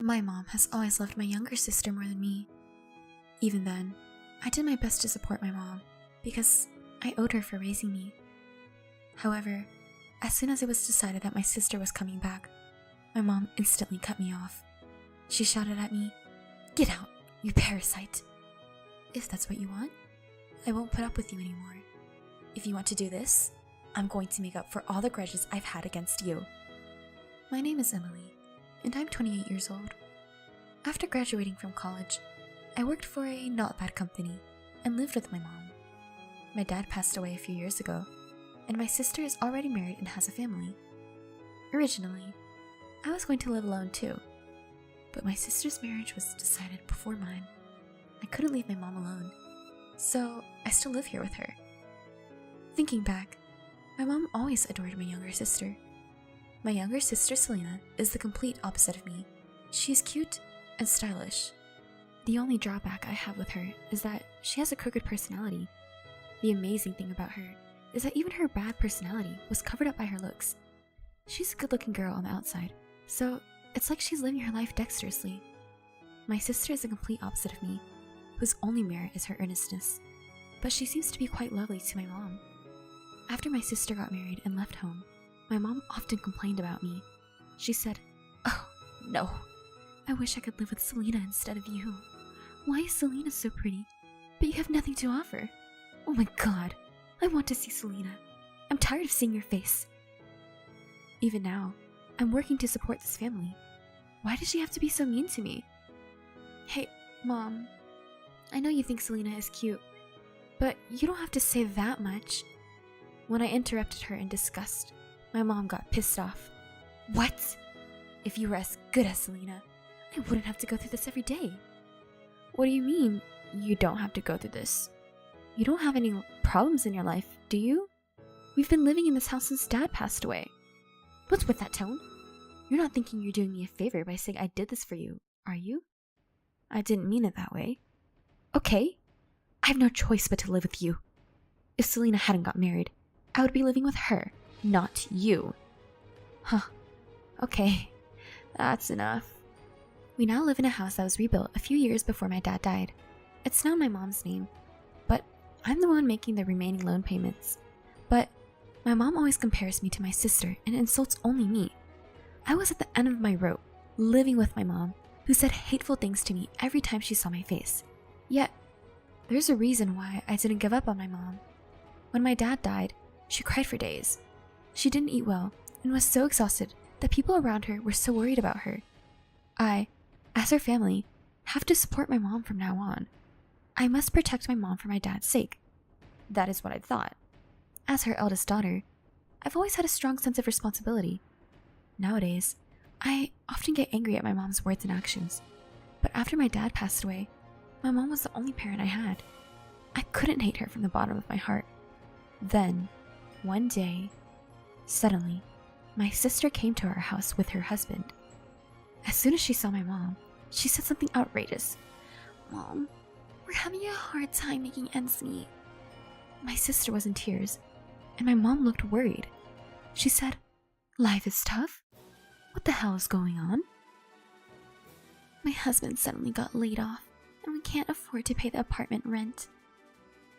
My mom has always loved my younger sister more than me. Even then, I did my best to support my mom because I owed her for raising me. However, as soon as it was decided that my sister was coming back, my mom instantly cut me off. She shouted at me, "Get out, you parasite! If that's what you want, I won't put up with you anymore. If you want to do this, I'm going to make up for all the grudges I've had against you." My name is Emily, and I'm 28 years old. After graduating from college, I worked for a not bad company and lived with my mom. My dad passed away a few years ago, and my sister is already married and has a family. Originally, I was going to live alone too, but my sister's marriage was decided before mine. I couldn't leave my mom alone, so I still live here with her. Thinking back, my mom always adored my younger sister. My younger sister Selena is the complete opposite of me. She is cute and stylish. The only drawback I have with her is that she has a crooked personality. The amazing thing about her is that even her bad personality was covered up by her looks. She's a good-looking girl on the outside, so it's like she's living her life dexterously. My sister is the complete opposite of me, whose only merit is her earnestness, but she seems to be quite lovely to my mom. After my sister got married and left home, my mom often complained about me. She said, "Oh, no. I wish I could live with Selena instead of you. Why is Selena so pretty, but you have nothing to offer? Oh my god, I want to see Selena. I'm tired of seeing your face." Even now, I'm working to support this family. Why does she have to be so mean to me? Hey, Mom. I know you think Selena is cute, but you don't have to say that much. When I interrupted her in disgust, my mom got pissed off. "What? If you were as good as Selena, I wouldn't have to go through this every day." "What do you mean, you don't have to go through this? You don't have any problems in your life, do you? We've been living in this house since Dad passed away." "What's with that tone? You're not thinking you're doing me a favor by saying I did this for you, are you?" "I didn't mean it that way." "Okay, I have no choice but to live with you. If Selena hadn't got married, I would be living with her, not you." "Huh. Okay, that's enough." We now live in a house that was rebuilt a few years before my dad died. It's now in my mom's name, but I'm the one making the remaining loan payments. But my mom always compares me to my sister and insults only me. I was at the end of my rope, living with my mom, who said hateful things to me every time she saw my face. Yet, there's a reason why I didn't give up on my mom. When my dad died, she cried for days. She didn't eat well and was so exhausted that people around her were so worried about her. I, as her family, have to support my mom from now on. I must protect my mom for my dad's sake. That is what I thought. As her eldest daughter, I've always had a strong sense of responsibility. Nowadays, I often get angry at my mom's words and actions. But after my dad passed away, my mom was the only parent I had. I couldn't hate her from the bottom of my heart. Then, one day, suddenly, my sister came to our house with her husband. As soon as she saw my mom, she said something outrageous. "Mom, we're having a hard time making ends meet." My sister was in tears, and my mom looked worried. She said, "Life is tough? What the hell is going on?" "My husband suddenly got laid off, and we can't afford to pay the apartment rent."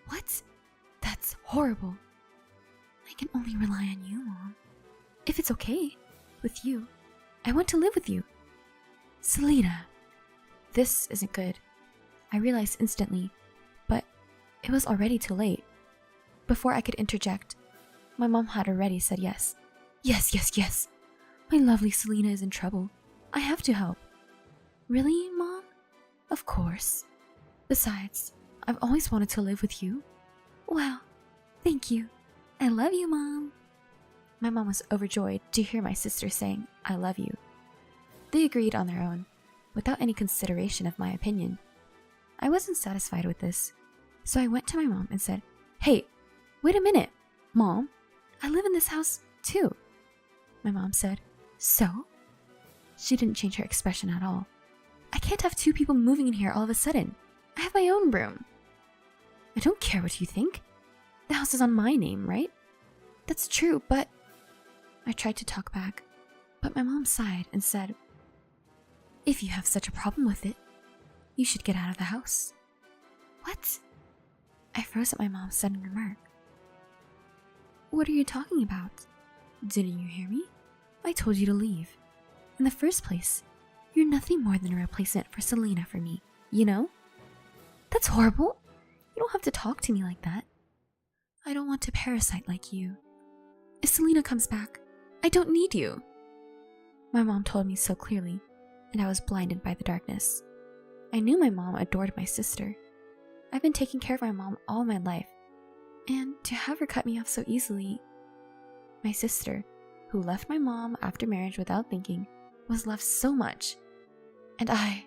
"What? That's horrible." "I can only rely on you, Mom. If it's okay with you, I want to live with you." "Selena." This isn't good. I realized instantly, but it was already too late. Before I could interject, my mom had already said yes. Yes, yes, yes. My lovely Selena is in trouble. I have to help." "Really, Mom?" "Of course. Besides, I've always wanted to live with you." "Wow, thank you. I love you, Mom." My mom was overjoyed to hear my sister saying, "I love you." They agreed on their own, without any consideration of my opinion. I wasn't satisfied with this, so I went to my mom and said, "Hey, wait a minute, Mom. I live in this house, too." My mom said, "So?" She didn't change her expression at all. "I can't have two people moving in here all of a sudden. I have my own room." "I don't care what you think. The house is on my name, right?" "That's true, but..." I tried to talk back, but my mom sighed and said, If you have such a problem with it, you should get out of the house. What? I froze at my mom's sudden remark. What are you talking about? Didn't you hear me? I told you to leave. In the first place, you're nothing more than a replacement for Selena for me, you know? That's horrible. You don't have to talk to me like that. I don't want to parasite like you. If Selena comes back, I don't need you. My mom told me so clearly, and I was blinded by the darkness. I knew my mom adored my sister. I've been taking care of my mom all my life, and to have her cut me off so easily... My sister, who left my mom after marriage without thinking, was left so much. And I,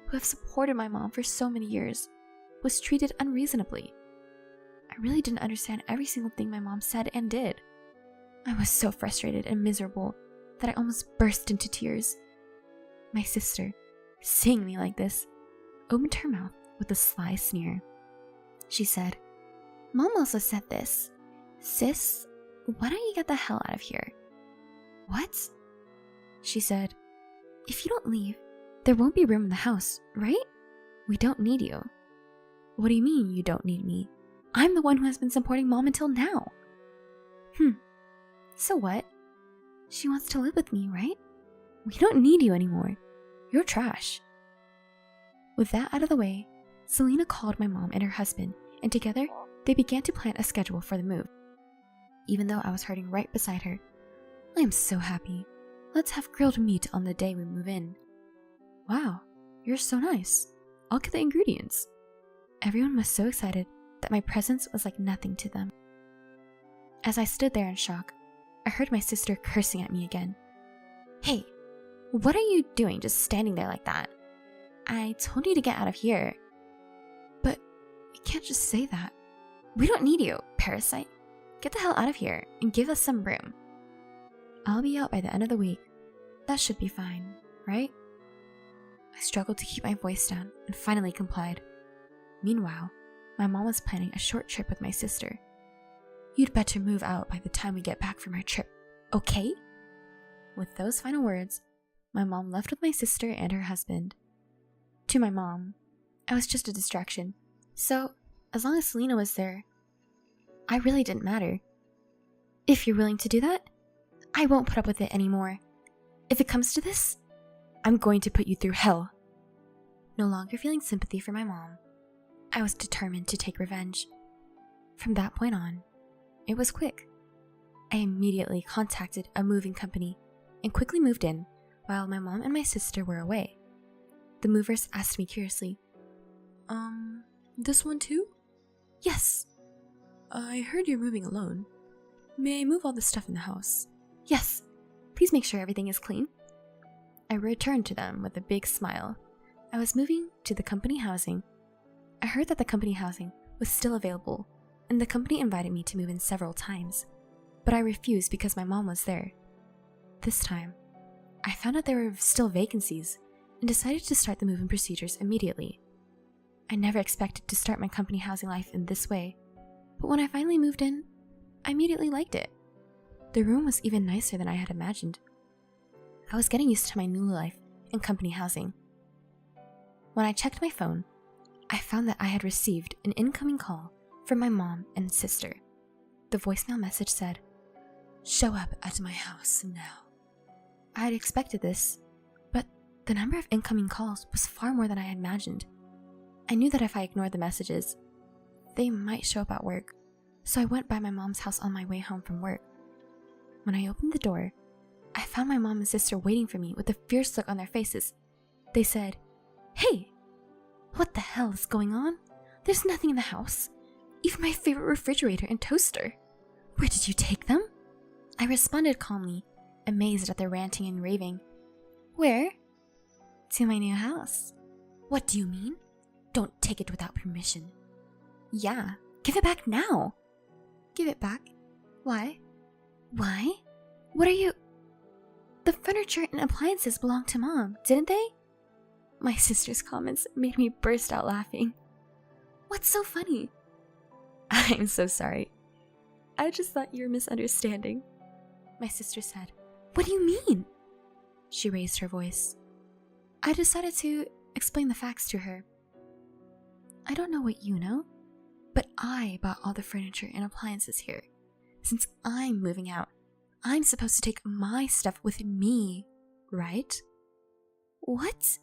who have supported my mom for so many years, was treated unreasonably. I really didn't understand every single thing my mom said and did. I was so frustrated and miserable that I almost burst into tears. My sister, seeing me like this, opened her mouth with a sly sneer. She said, Mom also said this. Sis, why don't you get the hell out of here? What? She said, if you don't leave, there won't be room in the house, right? We don't need you. What do you mean you don't need me? I'm the one who has been supporting Mom until now. So what? She wants to live with me, right? We don't need you anymore. You're trash. With that out of the way, Selena called my mom and her husband, and together they began to plan a schedule for the move. Even though I was hurting right beside her, I am so happy. Let's have grilled meat on the day we move in. Wow, you're so nice. I'll get the ingredients. Everyone was so excited that my presence was like nothing to them. As I stood there in shock, I heard my sister cursing at me again. Hey, what are you doing just standing there like that? I told you to get out of here. But you can't just say that. We don't need you, parasite. Get the hell out of here and give us some room. I'll be out by the end of the week. That should be fine, right? I struggled to keep my voice down and finally complied. Meanwhile, my mom was planning a short trip with my sister. You'd better move out by the time we get back from our trip, okay? With those final words, my mom left with my sister and her husband. To my mom, I was just a distraction, so as long as Selena was there, I really didn't matter. If you're willing to do that, I won't put up with it anymore. If it comes to this, I'm going to put you through hell. No longer feeling sympathy for my mom, I was determined to take revenge. From that point on, it was quick. I immediately contacted a moving company and quickly moved in while my mom and my sister were away. The movers asked me curiously, this one too? Yes. I heard you're moving alone. May I move all the stuff in the house? Yes. Please make sure everything is clean. I returned to them with a big smile. I was moving to the company housing. I heard that the company housing was still available, and the company invited me to move in several times, but I refused because my mom was there. This time, I found out there were still vacancies and decided to start the move-in procedures immediately. I never expected to start my company housing life in this way, but when I finally moved in, I immediately liked it. The room was even nicer than I had imagined. I was getting used to my new life in company housing. When I checked my phone, I found that I had received an incoming call from my mom and sister. The voicemail message said, "Show up at my house now." I had expected this, but the number of incoming calls was far more than I had imagined. I knew that if I ignored the messages, they might show up at work, so I went by my mom's house on my way home from work. When I opened the door, I found my mom and sister waiting for me with a fierce look on their faces. They said, "Hey, what the hell is going on? There's nothing in the house. Even my favorite refrigerator and toaster. Where did you take them?" I responded calmly, amazed at their ranting and raving. "Where?" "To my new house." "What do you mean? Don't take it without permission." "Yeah, give it back now." "Give it back? Why?" "Why? What are you—" "The furniture and appliances belonged to Mom, didn't they?" My sister's comments made me burst out laughing. "What's so funny?" "I'm so sorry. I just thought you were misunderstanding." My sister said, "What do you mean?" She raised her voice. I decided to explain the facts to her. I don't know what you know, but I bought all the furniture and appliances here. Since I'm moving out, I'm supposed to take my stuff with me, right? What?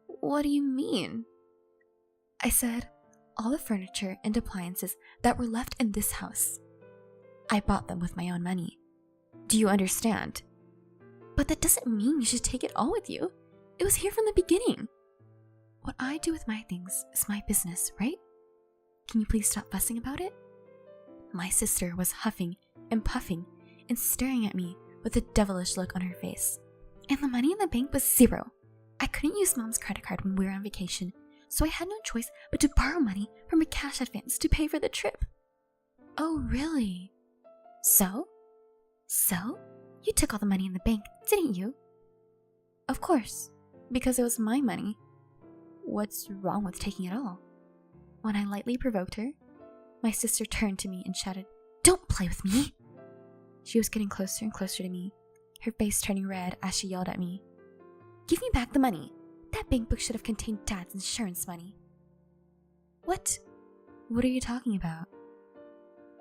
What do you mean? I said, all the furniture and appliances that were left in this house. I bought them with my own money. Do you understand? But that doesn't mean you should take it all with you. It was here from the beginning. What I do with my things is my business, right? Can you please stop fussing about it? My sister was huffing and puffing and staring at me with a devilish look on her face. And the money in the bank was zero. I couldn't use Mom's credit card when we were on vacation, so I had no choice but to borrow money from a cash advance to pay for the trip. Oh, really? So? You took all the money in the bank, didn't you? Of course, because it was my money. What's wrong with taking it all? When I lightly provoked her, my sister turned to me and shouted, "Don't play with me!" She was getting closer and closer to me, her face turning red as she yelled at me. "Give me back the money! That bank book should have contained Dad's insurance money." What? What are you talking about?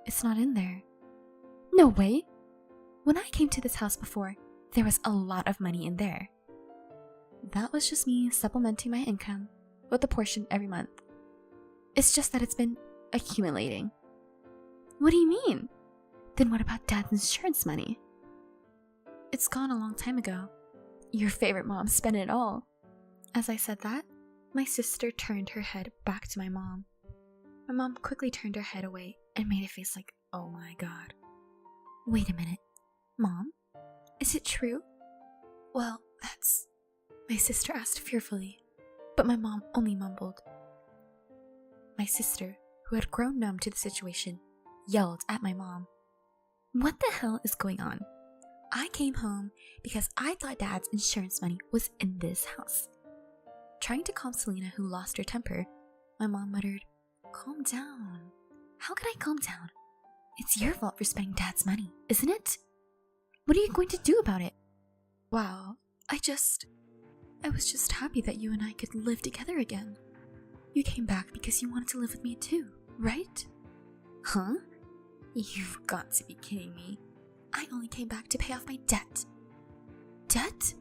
It's not in there. No way! When I came to this house before, there was a lot of money in there. That was just me supplementing my income with a portion every month. It's just that it's been accumulating. What do you mean? Then what about Dad's insurance money? It's gone a long time ago. Your favorite mom spent it all. As I said that, my sister turned her head back to my mom. My mom quickly turned her head away and made a face like, "Oh my god." Wait a minute. Mom? Is it true? Well, that's... My sister asked fearfully, but my mom only mumbled. My sister, who had grown numb to the situation, yelled at my mom. What the hell is going on? I came home because I thought Dad's insurance money was in this house. Trying to calm Selena, who lost her temper, my mom muttered, "Calm down." How could I calm down? It's your fault for spending Dad's money, isn't it? What are you going to do about it? Wow, I was just happy that you and I could live together again. You came back because you wanted to live with me too, right? Huh? You've got to be kidding me. I only came back to pay off my debt. Debt?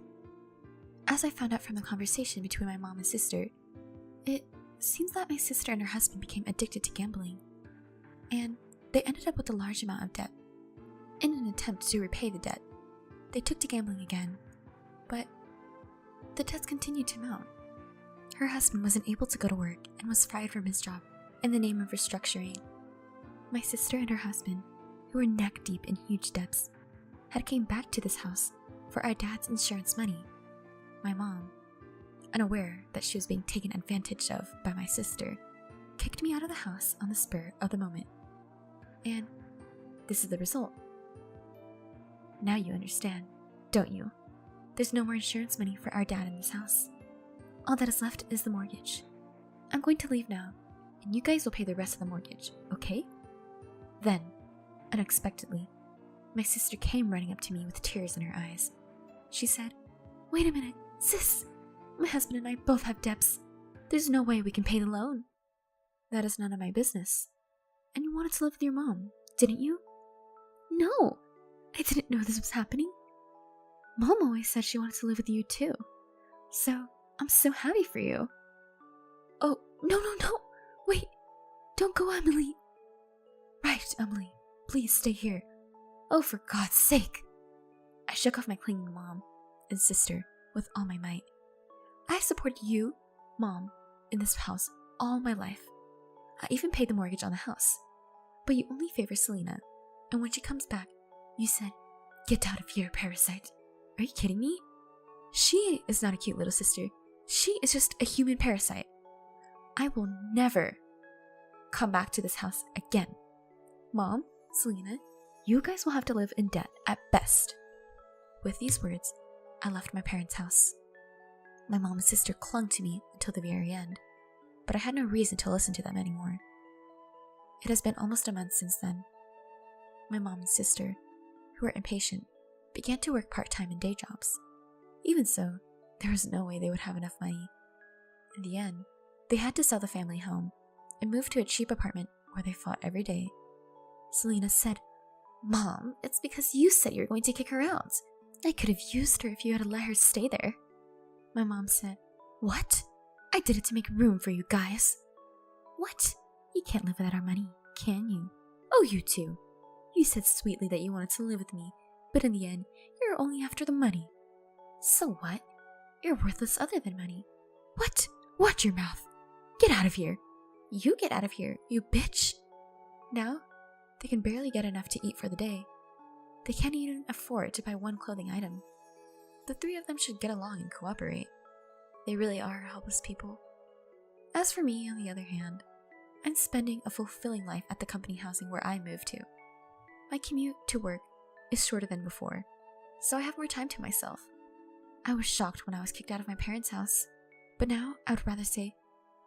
As I found out from the conversation between my mom and sister, it seems that my sister and her husband became addicted to gambling, and they ended up with a large amount of debt. In an attempt to repay the debt, they took to gambling again, but the debts continued to mount. Her husband wasn't able to go to work and was fired from his job in the name of restructuring. My sister and her husband, who were neck deep in huge debts, had came back to this house for our dad's insurance money. My mom, unaware that she was being taken advantage of by my sister, kicked me out of the house on the spur of the moment. And this is the result. Now you understand, don't you? There's no more insurance money for our dad in this house. All that is left is the mortgage. I'm going to leave now, and you guys will pay the rest of the mortgage, okay? Then, unexpectedly, my sister came running up to me with tears in her eyes. She said, "Wait a minute, sis! My husband and I both have debts. There's no way we can pay the loan." "That is none of my business. And you wanted to live with your mom, didn't you?" "No, I didn't know this was happening. Mom always said she wanted to live with you too. So, I'm so happy for you." "Oh, no. Wait, don't go, Emily." "Right, Emily, please stay here. Oh, for God's sake." I shook off my clinging mom and sister with all my might. I've supported you, Mom, in this house all my life. I even paid the mortgage on the house. But you only favor Selena, and when she comes back, you said, "Get out of here, parasite." Are you kidding me? She is not a cute little sister. She is just a human parasite. I will never come back to this house again. Mom, Selena, you guys will have to live in debt at best. With these words, I left my parents' house. My mom and sister clung to me until the very end, but I had no reason to listen to them anymore. It has been almost a month since then. My mom and sister, who were impatient, began to work part-time in day jobs. Even so, There was no way they would have enough money. In the end, they had to sell the family home and move to a cheap apartment where they fought every day. Selena said, "Mom, it's because you said you were going to kick her out. I could have used her if you had let her stay there." My mom said, "What? I did it to make room for you guys." "What? You can't live without our money, can you?" "Oh, you two. You said sweetly that you wanted to live with me, but in the end, you're only after the money." "So what? You're worthless other than money." "What? Watch your mouth. Get out of here." "You get out of here, you bitch." Now, they can barely get enough to eat for the day. They can't even afford to buy one clothing item. The three of them should get along and cooperate. They really are helpless people. As for me, on the other hand, I'm spending a fulfilling life at the company housing where I moved to. My commute to work is shorter than before, so I have more time to myself. I was shocked when I was kicked out of my parents' house, but now I would rather say,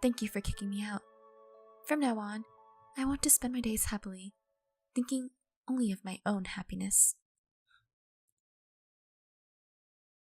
"Thank you for kicking me out." From now on, I want to spend my days happily, thinking only of my own happiness.